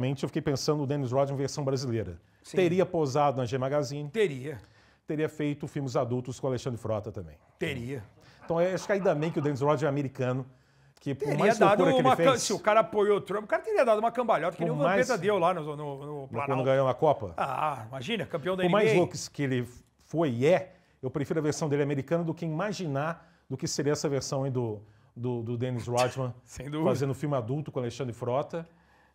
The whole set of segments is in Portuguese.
Realmente eu fiquei pensando no Dennis Rodman versão brasileira. Sim. Teria posado na G Magazine. Teria. Teria feito filmes adultos com o Alexandre Frota também. Teria. Então acho que ainda bem que o Dennis Rodman é americano. Que por Teria mais dado loucura que ele fez, se o cara apoiou o Trump, o cara teria dado uma cambalhota, que nem o Vampeta deu lá no quando Planalto. ganhou a Copa. Ah, imagina, campeão da Por NBA. mais louco que ele foi e é, eu prefiro a versão dele americana do que imaginar do que seria essa versão aí do Dennis Rodman Sem dúvida. fazendo filme adulto com o Alexandre Frota.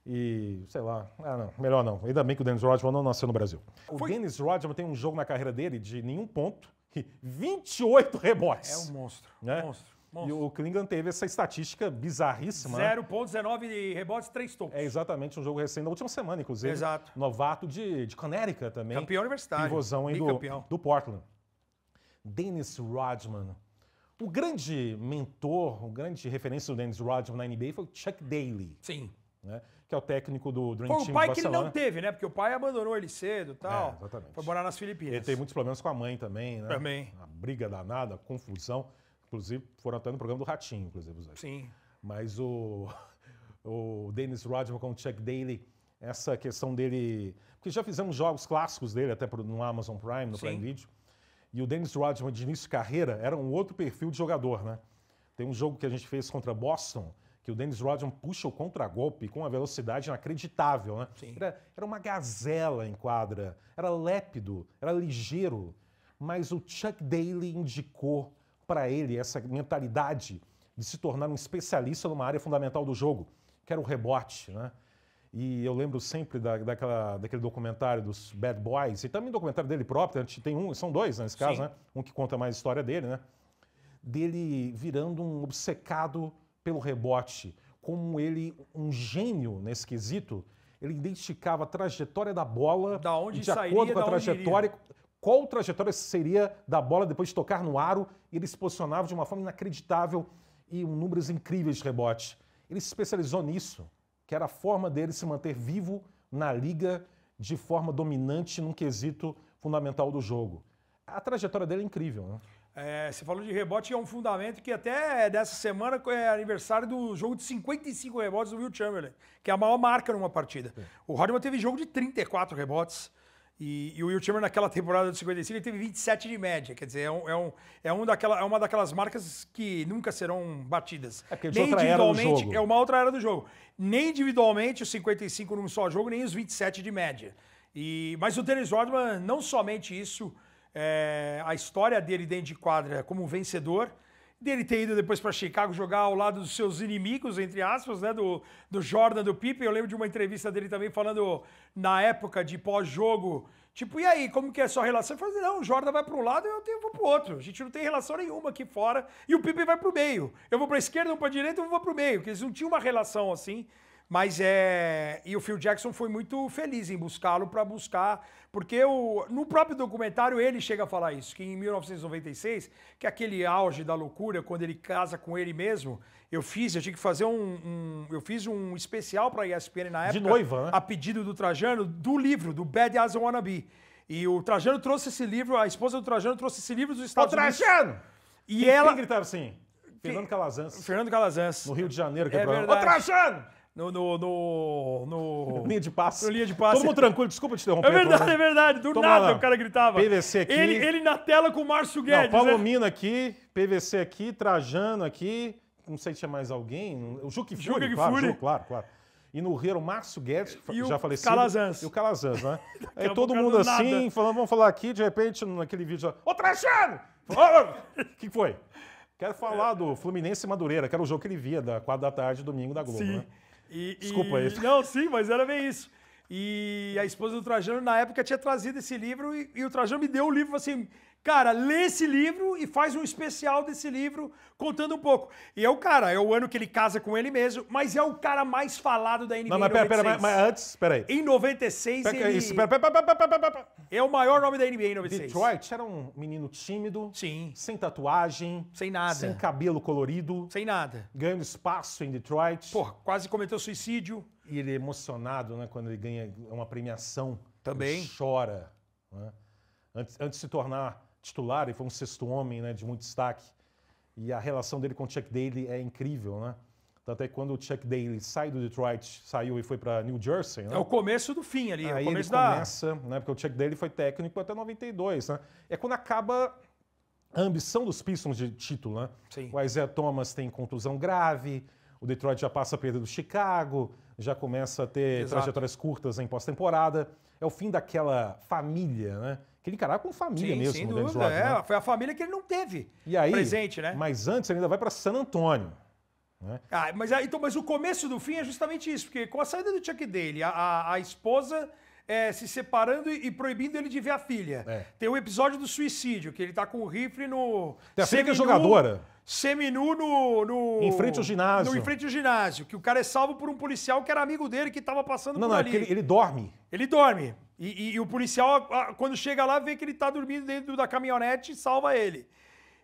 E, sei lá, não, melhor não. Ainda bem que o Dennis Rodman não nasceu no Brasil. O Dennis Rodman tem um jogo na carreira dele de nenhum ponto e 28 rebotes. É um monstro. Né? Monstro. E o Klingon teve essa estatística bizarríssima. 0,19 de rebotes, 3 tocos. É exatamente um jogo recente da última semana, inclusive. Exato. Novato de Connecticut também. Campeão universitário. Pivôzão aí Bicampeão. do Portland. Dennis Rodman. O grande mentor, o grande referência do Dennis Rodman na NBA foi o Chuck Daly. Sim. Né? Que é o técnico do Dream Foi Team o pai de que ele Barcelona. não teve, né? Porque o pai abandonou ele cedo e tal. É, exatamente. Foi morar nas Filipinas. Ele teve muitos problemas com a mãe também, né? Também. A briga danada, a confusão. Inclusive, foram até no programa do Ratinho, inclusive, os dois. Sim. Mas o Dennis Rodman com o Chuck Daly, essa questão dele... Porque já fizemos jogos clássicos dele, até no Amazon Prime, no Sim. Prime Video. E o Dennis Rodman, de início de carreira, era um outro perfil de jogador, né? Tem um jogo que a gente fez contra Boston, que o Dennis Rodman puxa o contragolpe com uma velocidade inacreditável, né? Sim. Era uma gazela em quadra, era lépido, era ligeiro. Mas o Chuck Daly indicou para ele essa mentalidade de se tornar um especialista numa área fundamental do jogo, que era o rebote, né? E eu lembro sempre daquele documentário dos Bad Boys, e também documentário dele próprio, tem são dois nesse caso, Sim. né? Um que conta mais a história dele, né? Dele virando um obcecado pelo rebote, como ele, um gênio nesse quesito, ele identificava a trajetória da bola Da onde de sairia, acordo com a da onde trajetória, qual trajetória seria da bola depois de tocar no aro, e ele se posicionava de uma forma inacreditável e números incríveis de rebote. Ele se especializou nisso, que era a forma dele se manter vivo na liga de forma dominante num quesito fundamental do jogo. A trajetória dele é incrível, né? Você falou de rebote, é um fundamento que até dessa semana é aniversário do jogo de 55 rebotes do Will Chamberlain, que é a maior marca numa partida. Sim. O Rodman teve jogo de 34 rebotes e o Will Chamberlain naquela temporada de 55 ele teve 27 de média, quer dizer, é uma daquelas marcas que nunca serão batidas. É porque é de outra era do individualmente, jogo. é uma outra era do jogo. Nem individualmente os 55 num só jogo, nem os 27 de média. Mas o Dennis Rodman, não somente isso, a história dele dentro de quadra como vencedor, dele ter ido depois para Chicago jogar ao lado dos seus inimigos, entre aspas, né, do Jordan, do Pippen. Eu lembro de uma entrevista dele também falando na época de pós-jogo, tipo, e aí, como que é a sua relação? Ele falou assim, não, o Jordan vai para um lado e eu vou para o outro. A gente não tem relação nenhuma aqui fora e o Pippen vai para o meio. Eu vou para a esquerda, eu vou para a direita, eu vou para o meio, porque eles não tinham uma relação assim. Mas E o Phil Jackson foi muito feliz em buscá-lo para buscar. Porque no próprio documentário ele chega a falar isso, que em 1996, que é aquele auge da loucura, quando ele casa com ele mesmo, eu tinha que fazer eu fiz um especial para a ESPN na época. De noiva, né? A pedido do Trajano, do livro, do Bad As I Wanna Be. E o Trajano trouxe esse livro, a esposa do Trajano trouxe esse livro dos Estados Unidos. Trajano! E Quem gritava assim? Fernando Calazans. Fernando Calazans. No Rio de Janeiro, que É é pra... verdade. Ô, Trajano! No Linha de passe. No linha de passe. Todo mundo tranquilo, desculpa te interromper. É verdade. Do Toma nada lá. o cara gritava. PVC aqui. Ele na tela com o Márcio Guedes. Não, né? Palomino aqui, PVC aqui, Trajano aqui, não sei se tinha mais alguém, o Juque Furi, claro. E no Rio era o Márcio Guedes, que E já o falecido. Calazans. E o Calazans, né? Aí a todo pouco mundo do assim, nada. falando, vamos falar aqui, de repente, naquele vídeo, ô Trajano! O que foi? Quero falar do Fluminense e Madureira, que era o jogo que ele via da 4 da tarde, domingo da Globo, Sim. né? Desculpa aí. Não, sim, mas era bem isso. E a esposa do Trajano, na época, tinha trazido esse livro e o Trajano me deu o livro assim, cara, lê esse livro e faz um especial desse livro contando um pouco. E é o ano que ele casa com ele mesmo, mas é o cara mais falado da NBA Não, mas pera, mas antes, peraí. Em 96, é o maior nome da NBA em 96. Detroit era um menino tímido, Sim. sem tatuagem, Sem nada. sem cabelo colorido, Sem nada. ganhando espaço em Detroit. Porra, quase cometeu suicídio. E ele é emocionado, né, quando ele ganha uma premiação. Também. Ele chora. Né? Antes de se tornar titular, ele foi um sexto homem, né, de muito destaque. E a relação dele com o Chuck Daly é incrível, né? Tanto é que quando o Chuck Daly sai do Detroit, saiu e foi para New Jersey, né? É o começo do fim ali. Aí o começo ele começa, né? Porque o Chuck Daly foi técnico até 92, né? É quando acaba a ambição dos Pistons de título, né? Sim. O Isaiah Thomas tem contusão grave, o Detroit já passa a perder do Chicago, já começa a ter trajetórias curtas em pós-temporada. É o fim daquela família, né? Que ele encarava como família mesmo, sem o Dennis dúvida. Rodman, né? Foi a família que ele não teve E aí, presente, né? Mas antes ele ainda vai para San Antonio. Né? Mas o começo do fim é justamente isso, porque com a saída do Chuck Daly, a esposa se separando e proibindo ele de ver a filha. Tem o episódio do suicídio, que ele tá com o rifle no... Tem a filha que é jogadora. Seminu no... Em frente ao ginásio. Em frente ao ginásio, que o cara é salvo por um policial que era amigo dele, que tava passando por ali. Não, é porque ele dorme. Ele dorme. E o policial, quando chega lá, vê que ele tá dormindo dentro da caminhonete e salva ele.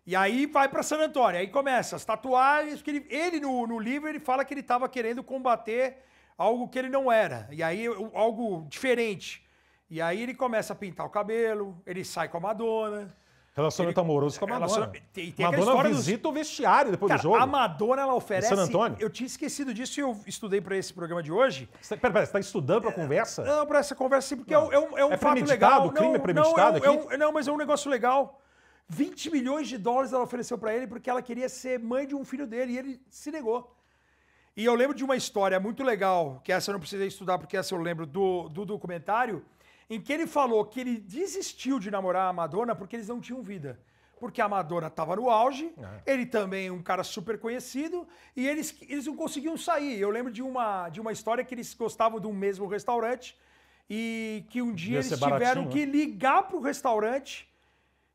E aí vai para San Antônio. Aí começa as tatuagens, que ele no livro ele fala que ele estava querendo combater algo que ele não era. E aí algo diferente. E aí ele começa a pintar o cabelo, ele sai com a Madonna. Relacionamento amoroso com a Madonna. Tem Madonna visita o vestiário depois do jogo. A Madonna, ela oferece... San Antônio? Eu tinha esquecido disso e eu estudei para esse programa de hoje. Pera, você está estudando para a conversa? Não, para essa conversa sim, porque é um fato legal. O crime é premeditado aqui? Não, mas é um negócio legal. 20 milhões de dólares ela ofereceu para ele porque ela queria ser mãe de um filho dele e ele se negou. E eu lembro de uma história muito legal, que essa eu não precisei estudar porque essa eu lembro do documentário, em que ele falou que ele desistiu de namorar a Madonna porque eles não tinham vida. Porque a Madonna estava no auge, ele também é um cara super conhecido, e eles não conseguiam sair. Eu lembro de uma história que eles gostavam de um mesmo restaurante, e que um dia eles tiveram que ligar para o restaurante,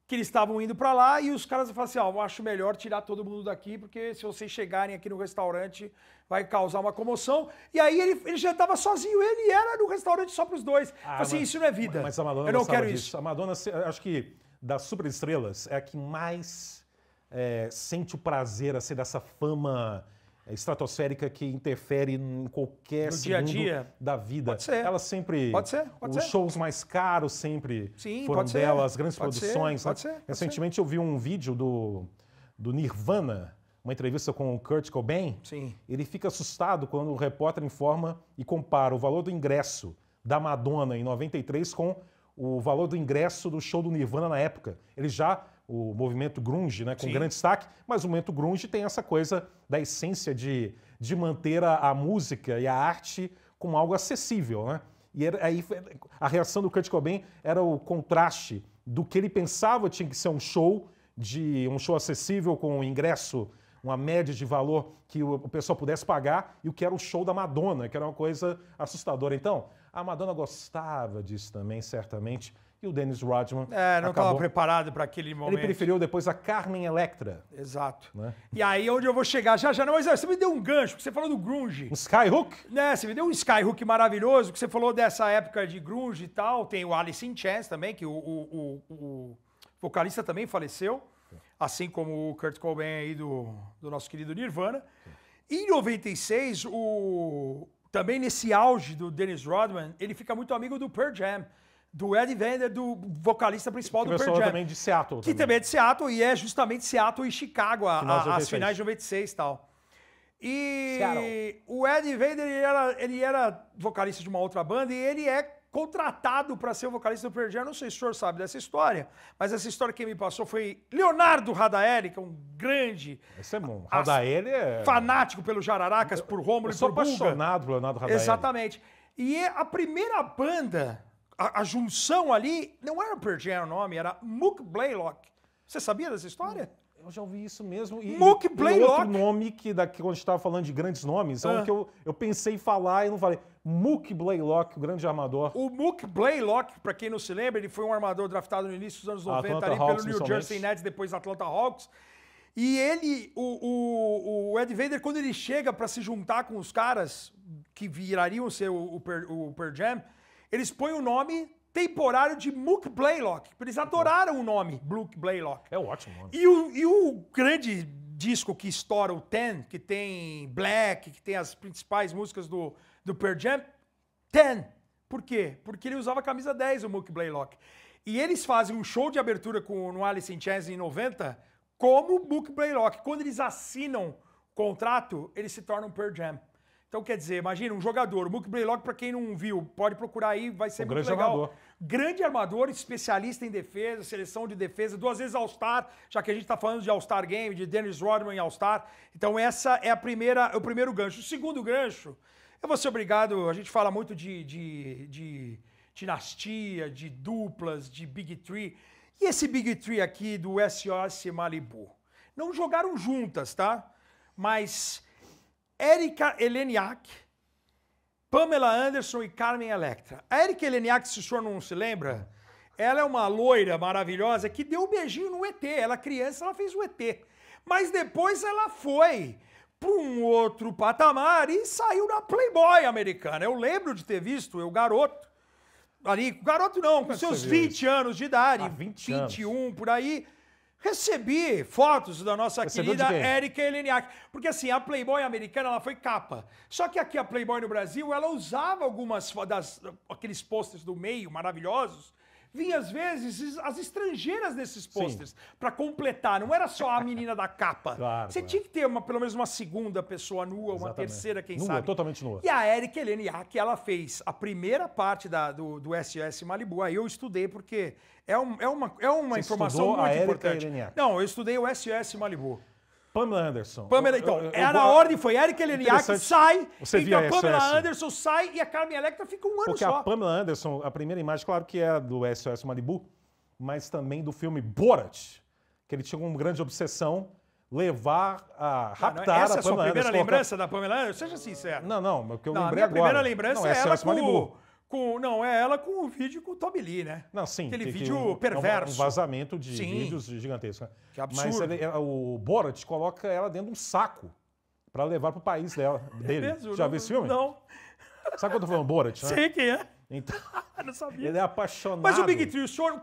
que eles estavam indo para lá, e os caras falaram assim, eu acho melhor tirar todo mundo daqui, porque se vocês chegarem aqui no restaurante, vai causar uma comoção. E aí ele já estava sozinho, ele era no restaurante só para os dois. Assim, isso não é vida. Mas a Madonna eu não quero disso. isso. A Madonna, acho que das superestrelas, é a que mais sente o prazer a ser dessa fama estratosférica que interfere em qualquer segundo dia da vida. Pode ser. Ela sempre... Pode ser. Os shows mais caros sempre foram pode dela, ser. as grandes produções. Pode ser. Recentemente eu vi um vídeo do Nirvana, uma entrevista com o Kurt Cobain. Sim. Ele fica assustado quando o repórter informa e compara o valor do ingresso da Madonna em 93 com o valor do ingresso do show do Nirvana na época. O movimento grunge, né, com grande destaque, mas o movimento grunge tem essa coisa da essência de manter a música e a arte como algo acessível, né? E aí a reação do Kurt Cobain era o contraste do que ele pensava tinha que ser um show acessível com ingresso, uma média de valor que o pessoal pudesse pagar, e o que era o show da Madonna, que era uma coisa assustadora. Então, a Madonna gostava disso também, certamente, e o Dennis Rodman não estava preparado para aquele momento. Ele preferiu depois a Carmen Electra. Exato. Né? E aí onde eu vou chegar já, não, mas você me deu um gancho, porque você falou do grunge. Um Skyhook? Você me deu um Skyhook maravilhoso, que você falou dessa época de grunge e tal. Tem o Alice in Chains também, que o vocalista também faleceu, assim como o Kurt Cobain aí do nosso querido Nirvana. Em 96, também nesse auge do Dennis Rodman, ele fica muito amigo do Pearl Jam, do Eddie Vedder, do vocalista principal do Pearl Jam. Também de Seattle. Que também é de Seattle, e é justamente Seattle e Chicago, as finais de 96 e tal. E Seattle. O Eddie Vedder, ele era vocalista de uma outra banda, e ele é contratado para ser o vocalista do Pearl Jam. Não sei se o senhor sabe dessa história, mas essa história que me passou foi Leonardo Radaeli, que é um grande... Esse é bom. Radaeli é... fanático pelo Jararacas, por Rômulo e por Bulga. Eu sou apaixonado por Leonardo Radaeli. Exatamente. E a primeira banda, a junção ali, não era Pearl Jam o nome, era Mook Blaylock. Você sabia dessa história? Eu já ouvi isso mesmo. E Mook Blaylock. Outro nome que quando a gente estava falando de grandes nomes, é um que eu pensei em falar e não falei. Mook Blaylock, o grande armador. O Mook Blaylock, para quem não se lembra, ele foi um armador draftado no início dos anos 90 ali pelo New Jersey Nets, depois Atlanta Hawks. E ele, o Ed Vedder, quando ele chega para se juntar com os caras que virariam ser o Pearl Jam, eles põem o nome temporário de Mook Blaylock. Eles adoraram o nome, Mook Blaylock. É um ótimo nome. E o grande disco que estoura, o Ten, que tem Black, que tem as principais músicas do Pearl Jam, Ten. Por quê? Porque ele usava a camisa 10, o Mook Blaylock. E eles fazem um show de abertura no Alice in Chains em 90 como o Mook Blaylock. Quando eles assinam contrato, ele se torna um Pearl Jam. Então, quer dizer, imagina um jogador, o Mook Blaylock, para quem não viu, pode procurar aí, vai ser muito legal. Armador. Grande armador, especialista em defesa, seleção de defesa, 2 vezes All-Star, já que a gente está falando de All-Star Game, de Dennis Rodman em All-Star. Então, essa é o primeiro gancho. O segundo gancho, eu vou ser obrigado, a gente fala muito de dinastia, de duplas, de Big Three. E esse Big Three aqui do SOS Malibu? Não jogaram juntas, tá? Mas Erika Eleniak, Pamela Anderson e Carmen Electra. A Erika Eleniak, se o senhor não se lembra, ela é uma loira maravilhosa que deu um beijinho no ET. Ela criança, ela fez o ET. Mas depois ela foi para um outro patamar e saiu na Playboy americana. Eu lembro de ter visto, eu garoto, ali, garoto não, com seus 20 anos de idade, 21 por aí, recebi fotos da nossa querida Erika Eleniak. Porque assim, a Playboy americana, ela foi capa. Só que aqui a Playboy no Brasil, ela usava algumas aqueles posters do meio maravilhosos. Vinha às vezes as estrangeiras desses posters para completar. Não era só a menina da capa. Claro, Você tinha que ter pelo menos uma segunda pessoa nua, uma terceira, quem sabe. Totalmente nua. E a Erika Eleniak, ela fez a primeira parte do SOS Malibu. Aí eu estudei porque é uma informação muito importante. Não, eu estudei o SOS Malibu. Pamela Anderson. Então, na ordem foi Erika Eleniak, sai, você então a Pamela Anderson sai e a Carmen Electra fica um ano porque só. Porque a Pamela Anderson, a primeira imagem, claro que é do SOS Malibu, mas também do filme Borat, que ele tinha uma grande obsessão, raptar a Pamela Anderson. Essa é a sua primeira lembrança da Pamela Anderson? Seja sincero. Não, porque eu lembrei agora. A primeira lembrança é ela Malibu. É ela com o vídeo com o Tommy Lee, né? Não, sim. Aquele vídeo perverso. Um vazamento de vídeos gigantescos. Né? Que absurdo. Mas o Borat coloca ela dentro de um saco para levar pro país dele. É mesmo? Já viu esse filme? Não. Sabe quando eu tô falando Borat, né? Sei quem é. Então, não sabia. Ele é apaixonado. Mas o Big Three, o senhor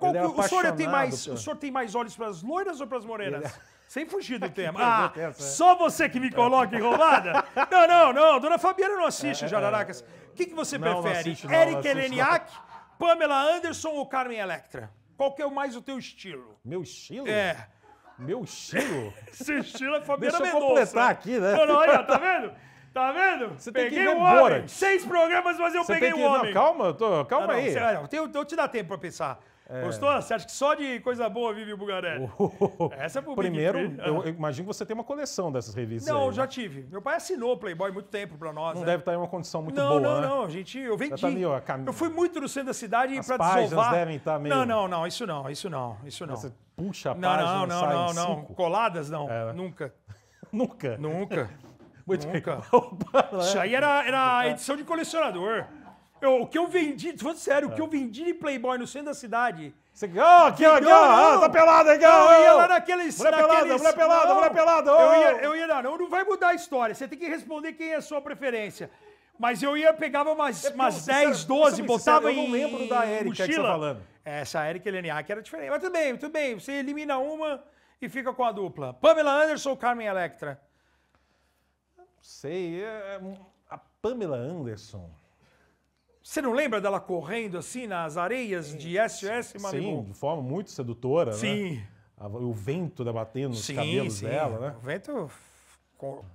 tem mais olhos para as loiras ou para as morenas? Sem fugir do tema. Só você que me coloca enrolada? Não. Dona Fabiana não assiste, Jararacas. O que você prefere? Erika Eleniak, Pamela Anderson ou Carmen Electra? Qual que é mais o teu estilo? Meu estilo? É. Meu estilo? Seu estilo é Fabiana Mendonça. Deixa eu completar aqui, né? Olha, tá vendo? Tá vendo? Você peguei tem que ver o homem. Borat. 6 programas, mas eu peguei o homem. Não, calma aí. Eu te dá tempo pra pensar. Gostou? Você acha que só de coisa boa vive o Bugarelli? Essa é pro Primeiro, eu imagino que você tem uma coleção dessas revistas. Não, aí, eu já tive. Meu pai assinou o Playboy há muito tempo pra nós. Não deve estar em uma condição muito boa, né? Não. Eu vendi. Tá meio, eu fui muito no centro da cidade as pra páginas desovar. Devem estar meio... Não, isso não. Você puxa a página Não. Coladas, não. Nunca. Nunca? Nunca. Muito nunca. Isso aí era a edição de colecionador. O que eu vendi, tô falando sério, o que eu vendi de Playboy no centro da cidade... Aqui, tá pelado aqui, eu ia lá naqueles... Mulher pelada. Eu ia, não vai mudar a história, você tem que responder quem é a sua preferência. Mas eu pegava umas 10, 12, botava em mochila. Eu não lembro da Erika que você tá falando. Essa Erika Eleniak era diferente, mas tudo bem, você elimina uma e fica com a dupla. Pamela Anderson ou Carmen Electra? Não sei, a Pamela Anderson... Você não lembra dela correndo assim nas areias de SOS Malibu? Sim, de forma muito sedutora, sim. Né? O vento batendo nos cabelos dela, né? O vento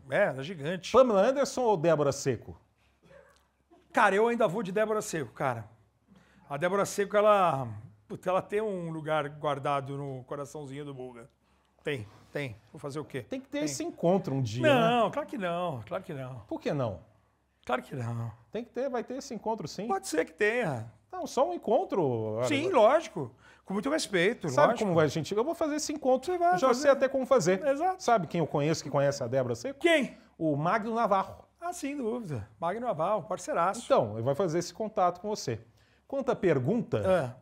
era gigante. Pamela Anderson ou Débora Seco? Cara, eu ainda vou de Débora Seco, cara. A Débora Seco, ela tem um lugar guardado no coraçãozinho do Buga. Tem. Vou fazer o quê? Tem que ter esse encontro um dia, Não, né? claro que não. Por que não? Claro que não. Vai ter esse encontro, sim. Pode ser que tenha. Não, só um encontro. Sim, lógico. Com muito respeito, Sabe lógico. como vai, gente? Eu vou fazer esse encontro. Você vai já fazer. sei até como fazer. Exato. Sabe quem eu conheço que conhece a Débora Seco? Quem? O Magno Navarro. Sem dúvida. Magno Navarro, parceiraço. Então, ele vai fazer esse contato com você. Quanto à pergunta,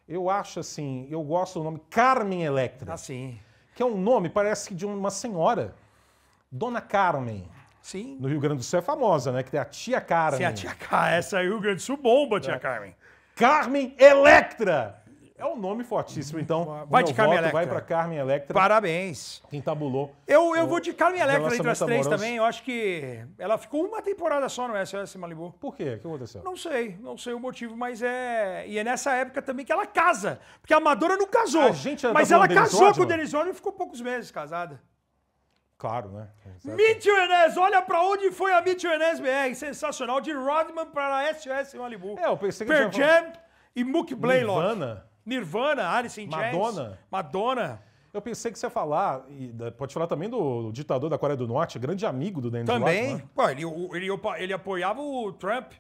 eu acho assim, eu gosto do nome Carmen Electra. Sim. Que é um nome, parece que de uma senhora. Dona Carmen. Sim. No Rio Grande do Sul é famosa, né? Que tem a tia Carmen. Sim, a tia Carmen. Essa aí o Rio Grande do Sul bomba, tia Carmen. Carmen Electra! É um nome fortíssimo, então. Vai de Carmen Electra. Vai para Carmen Electra. Parabéns. Quem tabulou. Eu vou de Carmen Electra entre as três amoroso. também. Eu acho que ela ficou uma temporada só no SOS Malibu. Por quê? O que aconteceu? Não sei o motivo, mas é... E é nessa época também que ela casa. Porque a Amadora não casou. Mas ela casou com o Dennis Rodman e ficou poucos meses casada. Claro, né? Mitchell Enes, olha pra onde foi a Mitchell Enes BR, sensacional, de Rodman para a SOS Malibu. Eu pensei que Pearl Jam e Mookie Blaylock. Nirvana, Alice in Chains, Madonna. Eu pensei que você ia falar, pode falar também do ditador da Coreia do Norte, grande amigo do Dennis Rodman. Também, ele apoiava o Trump.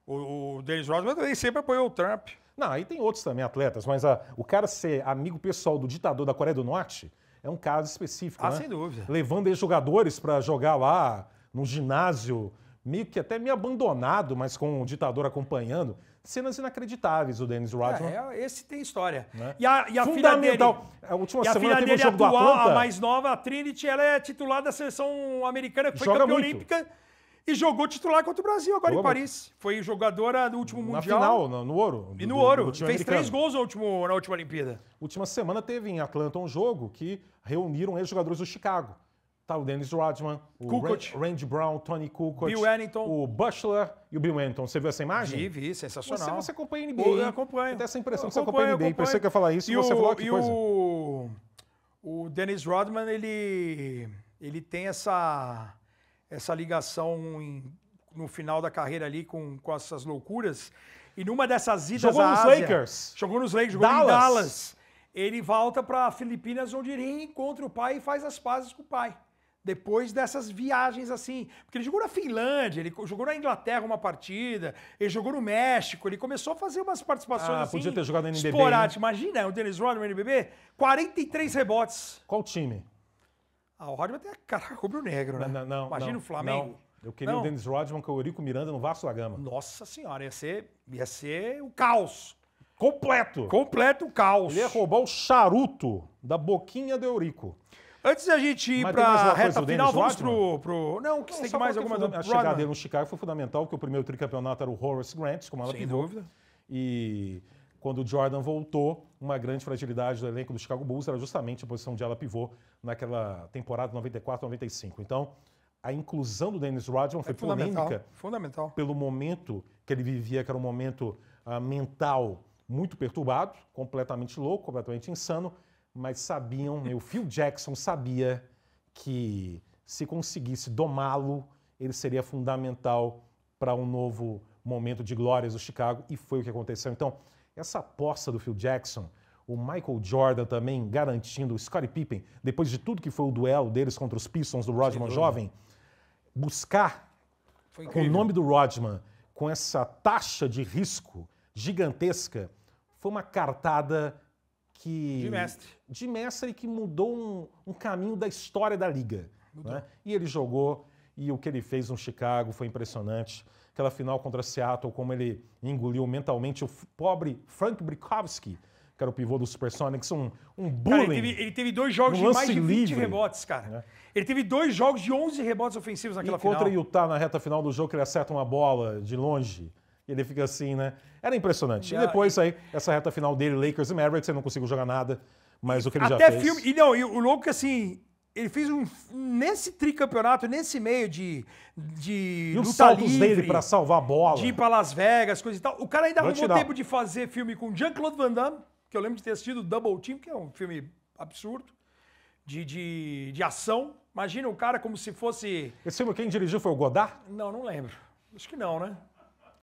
O Dennis Rodman também sempre apoiou o Trump. Não, aí tem outros também atletas, mas o cara ser amigo pessoal do ditador da Coreia do Norte é um caso específico, né? Sem dúvida. Levando ex-jogadores para jogar lá no ginásio, meio que até meio abandonado, mas com o ditador acompanhando. Cenas inacreditáveis, o Dennis Rodman. Esse tem história. Né? E a filha dele, a última semana teve um jogo do atual, Atlanta. a mais nova, a Trinity, ela é titular da seleção americana, que foi Joga campeã muito. olímpica e jogou titular contra o Brasil agora em Paris. Foi jogadora do último Mundial. Na final, no ouro. E no ouro. Do time Fez americano. 3 gols na última Olimpíada. Última semana teve em Atlanta um jogo que reuniram ex-jogadores do Chicago. Tá o Dennis Rodman, o Randy Brown, Tony Kukoc, Bill Wennington, o Butler e o Bill Wennington. Você viu essa imagem? Vi, sensacional. Você acompanha NBA. Eu acompanho. Eu tenho essa impressão que você acompanha NBA. Pensei que ia falar isso e você falou que coisa. O Dennis Rodman, ele tem essa ligação no final da carreira ali com essas loucuras. E numa dessas idas jogou nos Lakers. Jogou nos Lakers, jogou em Dallas. Ele volta para Filipinas, onde ele reencontra o pai e faz as pazes com o pai. Depois dessas viagens assim. Porque ele jogou na Finlândia, ele jogou na Inglaterra uma partida, ele jogou no México, ele começou a fazer umas participações assim. Podia ter jogado no NBB. Esporádicas. Imagina, o Dennis Rodman no NBB, 43 rebotes. Qual time? O Rodman tem a cara rubro-negro, né? Não, imagina o Flamengo. Não. Eu queria o Dennis Rodman com o Eurico Miranda no Vasco da Gama. Nossa senhora, ia ser o caos. Completo o caos. Ele ia roubar o charuto da boquinha do Eurico. Antes da gente ir para a reta final, vamos pro... Não, que você tem mais alguma A chegada dele no Chicago foi fundamental, porque o primeiro tricampeonato era o Horace Grant, como ela pivô. Sem dúvida. E quando o Jordan voltou, uma grande fragilidade do elenco do Chicago Bulls era justamente a posição de ala pivô naquela temporada 94-95. Então, a inclusão do Dennis Rodman foi polêmica. Fundamental. Pelo momento que ele vivia, que era um momento mental muito perturbado, completamente louco, completamente insano, mas sabiam, o Phil Jackson sabia que se conseguisse domá-lo, ele seria fundamental para um novo momento de glórias do Chicago, e foi o que aconteceu. Então, essa aposta do Phil Jackson, o Michael Jordan também garantindo, o Scottie Pippen, depois de tudo que foi o duelo deles contra os Pistons do Rodman jovem, buscar o nome do Rodman com essa taxa de risco gigantesca, foi uma cartada de mestre e que mudou um caminho da história da liga. Né? E ele jogou, e o que ele fez no Chicago foi impressionante. Aquela final contra Seattle, como ele engoliu mentalmente o pobre Frank Brickowski, que era o pivô do Supersonics, um bullying. Cara, ele teve 2 jogos de mais de 20 rebotes, cara. Né? Ele teve 2 jogos de 11 rebotes ofensivos naquela final. E contra o Utah, na reta final do jogo, que ele acerta uma bola de longe. E ele fica assim, né? Era impressionante. E depois aí, essa reta final dele, Lakers e Mavericks, ele não conseguiu jogar nada. Mas o que ele já fez... Filme... E o louco é assim... Ele fez nesse tricampeonato, nesse meio de e os saltos dele para salvar a bola. De ir para Las Vegas, coisa e tal. O cara ainda arrumou tempo de fazer filme com Jean-Claude Van Damme, que eu lembro de ter assistido Double Team, que é um filme absurdo, de ação. Imagina o cara como se fosse... Esse filme quem dirigiu foi o Godard? Não lembro. Acho que não, né?